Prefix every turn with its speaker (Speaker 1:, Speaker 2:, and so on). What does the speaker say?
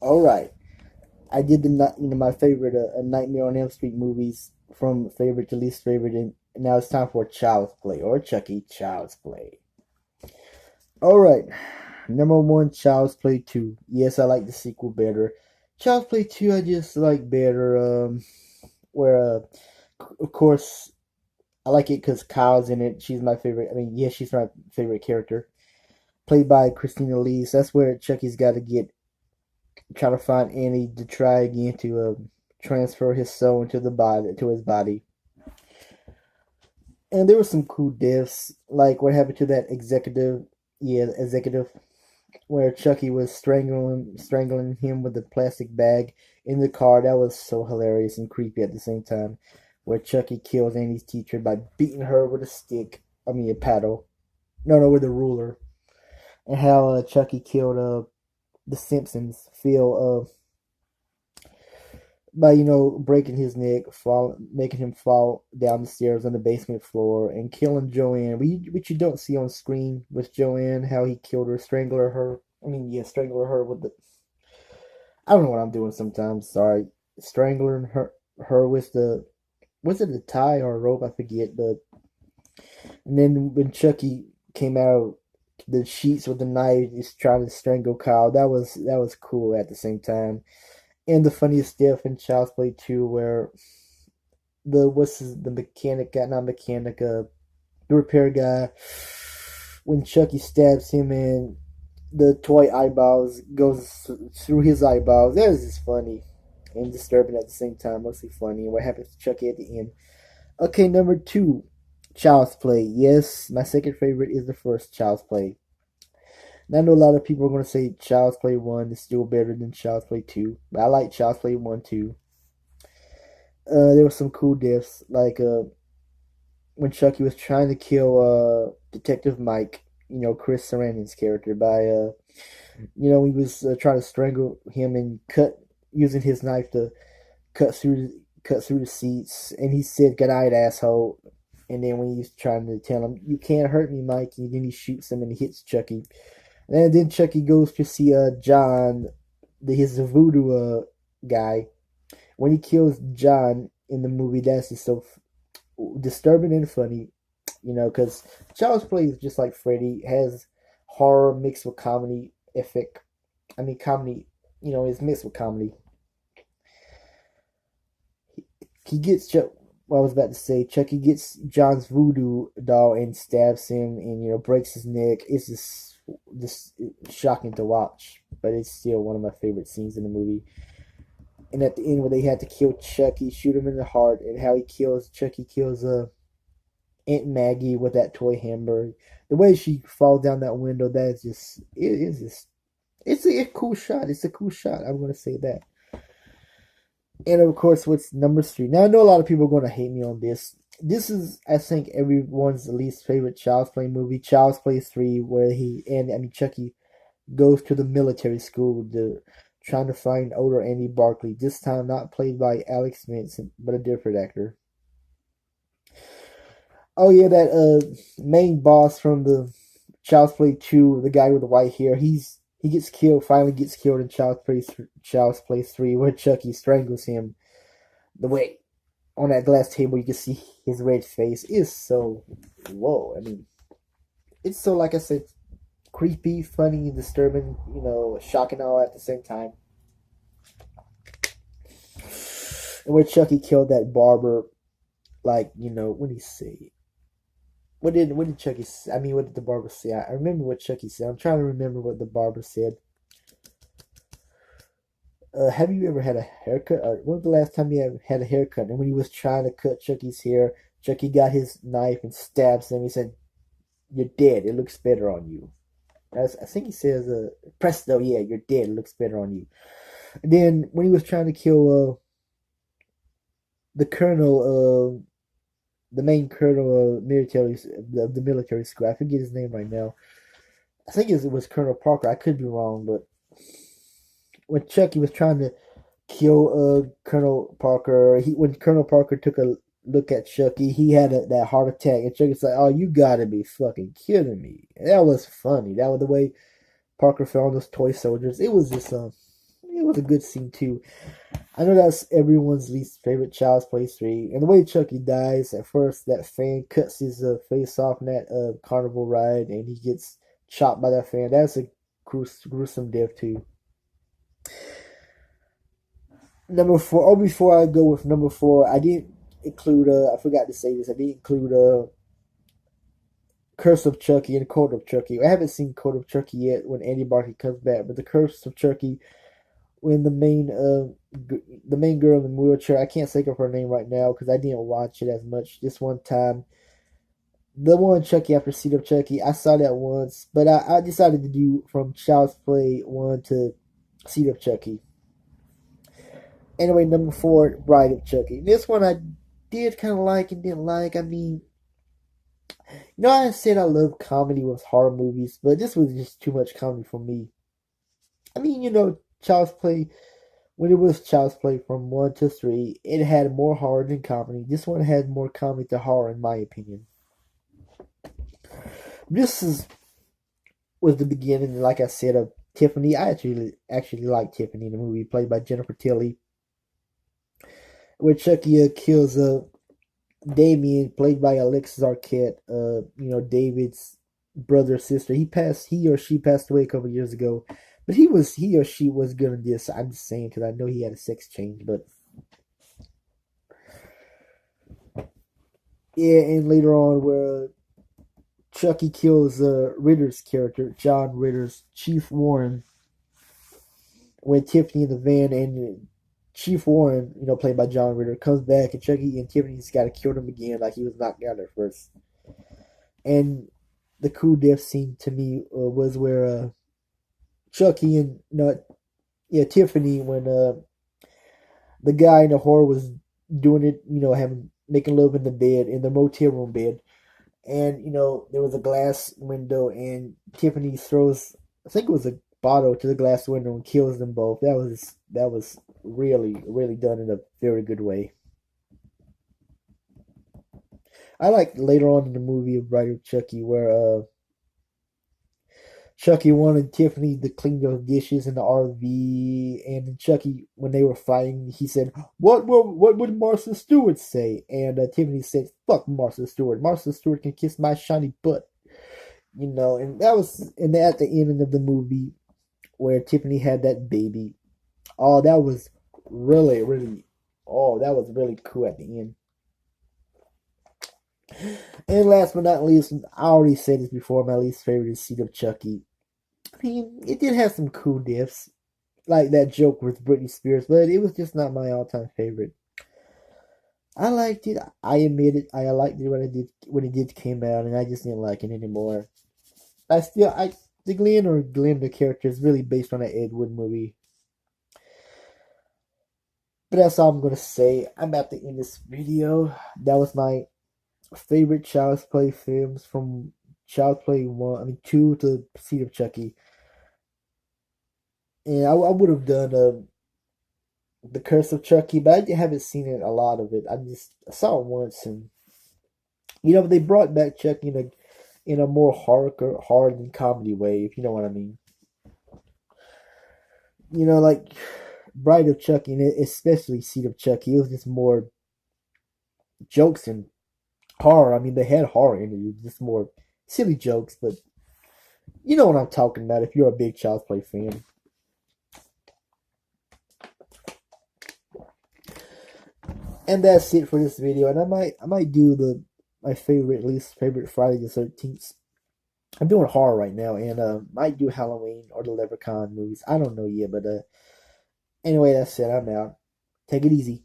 Speaker 1: All right, I did my favorite Nightmare on Elm Street movies from favorite to least favorite, and now it's time for Child's Play or Chucky Child's Play. All right, number one, Child's Play 2. Yes, I like the sequel better. Child's Play 2, I just like better. Where of course I like it because Kyle's in it. She's my favorite. I mean, yeah, she's my favorite character, played by Christina Lee. So that's where Chucky's got to try to find Annie to try again to transfer his soul into the body, to his body. And there were some cool deaths, like what happened to that executive, where Chucky was strangling him with a plastic bag in the car. That was so hilarious and creepy at the same time. Where Chucky kills Annie's teacher by beating her with a stick. I mean, a paddle. No, with a ruler. And how Chucky killed the Simpsons, Phil, by breaking his neck, making him fall down the stairs on the basement floor, and killing Joanne, which you don't see on screen with Joanne, how he killed her, strangler her. I mean, yeah, strangler her with the. I don't know what I'm doing sometimes. Sorry, strangling her with the. Was it a tie or a rope? I forget. But and then when Chucky came out the sheets with the knife, he's trying to strangle Kyle. That was cool at the same time. And the funniest death in Child's Play 2 where the mechanic guy, not mechanic, the repair guy, when Chucky stabs him and the toy eyeballs goes through his eyeballs. That was just funny and disturbing at the same time. Mostly funny. And what happens to Chucky at the end? Okay, number two, Child's Play. Yes, my second favorite is the first Child's Play. Now, I know a lot of people are going to say Child's Play 1 is still better than Child's Play 2, but I like Child's Play 1 too. There were some cool deaths, like when Chucky was trying to kill Detective Mike, Chris Sarandon's character, by he was trying to strangle him and cut using his knife to cut through cut through the seats, and he said, "Good night, asshole." And then when he's trying to tell him, "You can't hurt me, Mike," and then he shoots him and he hits Chucky. And then Chucky goes to see John, his voodoo guy. When he kills John in the movie, that's just so disturbing and funny, because Child's Play is just like Freddy, has horror mixed with comedy effect. I mean, comedy, is mixed with comedy. He gets what I was about to say. Chucky gets John's voodoo doll and stabs him, and breaks his neck. It's just shocking to watch, but it's still one of my favorite scenes in the movie. And at the end, where they had to kill Chucky, shoot him in the heart, and how Chucky kills Aunt Maggie with that toy hammer. The way she falls down that window, that's just it is just it's a cool shot. It's a cool shot. I'm gonna say that. And of course, what's number three? Now I know a lot of people are gonna hate me on this. This is, I think, everyone's least favorite Child's Play movie, Child's Play 3, where Chucky goes to the military school to trying to find older Andy Barkley. This time not played by Alex Vincent, but a different actor. Oh yeah, that main boss from the Child's Play 2, the guy with the white hair, he gets killed, finally gets killed in Child's Play 3, where Chucky strangles him. The way on that glass table you can see his red face is so whoa. I mean, it's so, like I said, creepy, funny, disturbing, shocking all at the same time. And where Chucky killed that barber, like, what did he say? What did Chucky say? I mean, what did the barber say? I remember what Chucky said. I'm trying to remember what the barber said. Have you ever had a haircut? Or when was the last time you had a haircut? And when he was trying to cut Chucky's hair, Chucky got his knife and stabs him. He said, "You're dead. It looks better on you." I think he says, "Presto, yeah, you're dead. It looks better on you." And then when he was trying to kill the colonel, the main colonel of the military school, I forget his name right now. I think it was Colonel Parker. I could be wrong, but when Chucky was trying to kill Colonel Parker, when Colonel Parker took a look at Chucky, he had that heart attack, and Chucky's like, "Oh, you gotta be fucking kidding me!" That was funny. That was the way Parker found those toy soldiers. It was just it was a good scene too. I know that's everyone's least favorite Child's Play 3. And the way Chucky dies, at first, that fan cuts his face off in that carnival ride, and he gets chopped by that fan. That's a gruesome death, too. Number 4, oh, before I go with number 4, I didn't include, I forgot to say this, I didn't include Curse of Chucky and Code of Chucky. I haven't seen Code of Chucky yet when Andy Barkley comes back, but the Curse of Chucky, when the main girl in the wheelchair, I can't think of her name right now because I didn't watch it as much. Just one time, the one Chucky after Seed of Chucky, I saw that once, but I decided to do from Child's Play 1 to Seed of Chucky. Anyway, number 4, Bride of Chucky. This one I did kind of like and didn't like. I mean, I said I love comedy with horror movies, but this was just too much comedy for me. I mean, Child's Play, when it was Child's Play from 1 to 3, it had more horror than comedy. This one had more comedy to horror, in my opinion. Was the beginning, like I said, of Tiffany. I actually like Tiffany in the movie, played by Jennifer Tilly, where Chucky kills Damien, played by Alexis Arquette. David's brother or sister. He or she passed away a couple years ago. But he or she was good in this. I'm just saying because I know he had a sex change, but yeah. And later on, where Chucky kills Ritter's character, John Ritter's Chief Warren, when Tiffany in the van and Chief Warren, played by John Ritter, comes back and Chucky and Tiffany's got to kill him again, like he was knocked out at first. And the cool death scene to me was where Chucky and Tiffany, when the guy in the horror was doing it, making love in the bed, in the motel room bed, and there was a glass window, and Tiffany throws, I think it was a bottle to the glass window and kills them both. That was really, really done in a very good way. I like later on in the movie of Bride of Chucky where Chucky wanted Tiffany to clean those dishes in the RV, and Chucky, when they were fighting, he said, what would Martha Stewart say?" And Tiffany said, "Fuck Martha Stewart. Martha Stewart can kiss my shiny butt." And that was, and at the end of the movie, where Tiffany had that baby. Oh, that was really, really, that was really cool at the end. And last but not least, I already said this before, my least favorite is Seed of Chucky. I mean, it did have some cool diffs, like that joke with Britney Spears, but it was just not my all-time favorite. I liked it. I admit it. I liked it when it did came out, and I just didn't like it anymore. The Glenn or Glenda character is really based on an Ed Wood movie. But that's all I'm gonna say. I'm about to end this video. That was my favorite Child's Play films from Child's Play 2 to Seed of Chucky. And I would have done The Curse of Chucky, but I haven't seen it, a lot of it. I saw it once, and they brought back Chucky in a more horror than comedy way, if you know what I mean. Like Bride of Chucky, and especially Seed of Chucky, it was just more jokes and horror. I mean, they had horror in it. It was just more silly jokes, but you know what I'm talking about if you're a big Child's Play fan. And that's it for this video. And I might do my least favorite Friday the 13th. I'm doing horror right now, and might do Halloween or the Leprechaun movies. I don't know yet, but anyway, that's it. I'm out. Take it easy.